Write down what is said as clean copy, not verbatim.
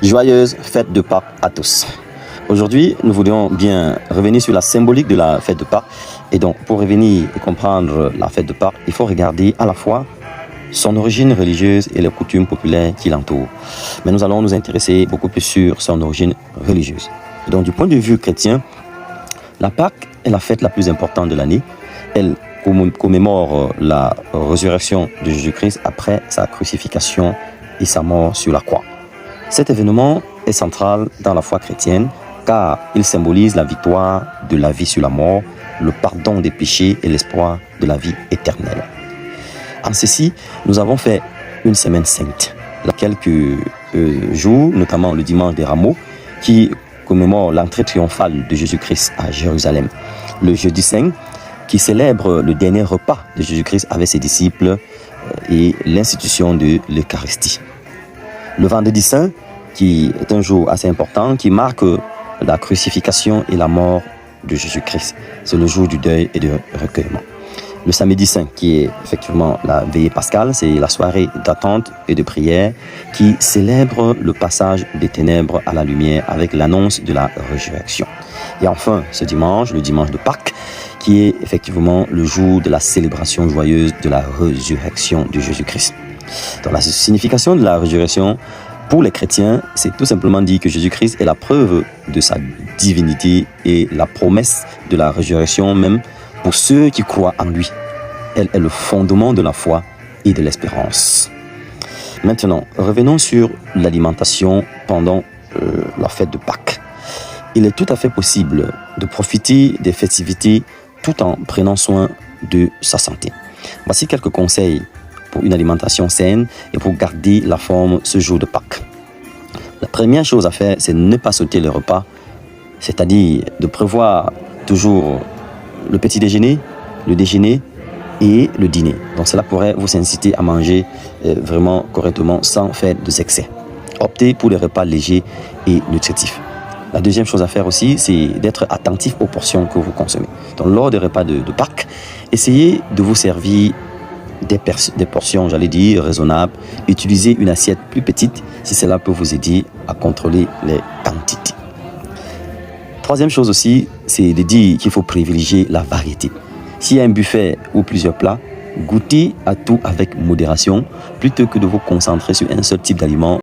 Joyeuse fête de Pâques à tous. Aujourd'hui, nous voudrions bien revenir sur la symbolique de la fête de Pâques. Et donc, pour revenir et comprendre la fête de Pâques, il faut regarder à la fois son origine religieuse et les coutumes populaires qui l'entourent. Mais nous allons nous intéresser beaucoup plus sur son origine religieuse. Et donc, du point de vue chrétien, la Pâques est la fête la plus importante de l'année. Elle commémore la résurrection de Jésus-Christ après sa crucifixion et sa mort sur la croix. Cet événement est central dans la foi chrétienne car il symbolise la victoire de la vie sur la mort, le pardon des péchés et l'espoir de la vie éternelle. En ceci, nous avons fait une semaine sainte, quelques jours, notamment le dimanche des Rameaux, qui commémore l'entrée triomphale de Jésus-Christ à Jérusalem. Le jeudi saint, qui célèbre le dernier repas de Jésus-Christ avec ses disciples et l'institution de l'Eucharistie. Le vendredi saint, qui est un jour assez important, qui marque la crucifixion et la mort de Jésus-Christ. C'est le jour du deuil et du recueillement. Le samedi saint, qui est effectivement la veillée pascale, c'est la soirée d'attente et de prière qui célèbre le passage des ténèbres à la lumière avec l'annonce de la résurrection. Et enfin, ce dimanche, le dimanche de Pâques, qui est effectivement le jour de la célébration joyeuse de la résurrection de Jésus-Christ. Donc la signification de la résurrection pour les chrétiens, c'est tout simplement dire que Jésus-Christ est la preuve de sa divinité et la promesse de la résurrection même pour ceux qui croient en lui. Elle est le fondement de la foi et de l'espérance. Maintenant, revenons sur l'alimentation pendant la fête de Pâques. Il est tout à fait possible de profiter des festivités tout en prenant soin de sa santé. Voici quelques conseils pour une alimentation saine et pour garder la forme ce jour de Pâques. La première chose à faire, c'est de ne pas sauter le repas, c'est-à-dire de prévoir toujours le petit déjeuner, le déjeuner et le dîner. Donc cela pourrait vous inciter à manger vraiment correctement sans faire des excès. Optez pour les repas légers et nutritifs. La deuxième chose à faire aussi, c'est d'être attentif aux portions que vous consommez. Donc lors des repas de Pâques, essayez de vous servir des portions, j'allais dire, raisonnables. Utilisez une assiette plus petite si cela peut vous aider à contrôler les quantités. Troisième chose aussi, c'est de dire qu'il faut privilégier la variété. S'il y a un buffet ou plusieurs plats, goûtez à tout avec modération plutôt que de vous concentrer sur un seul type d'aliment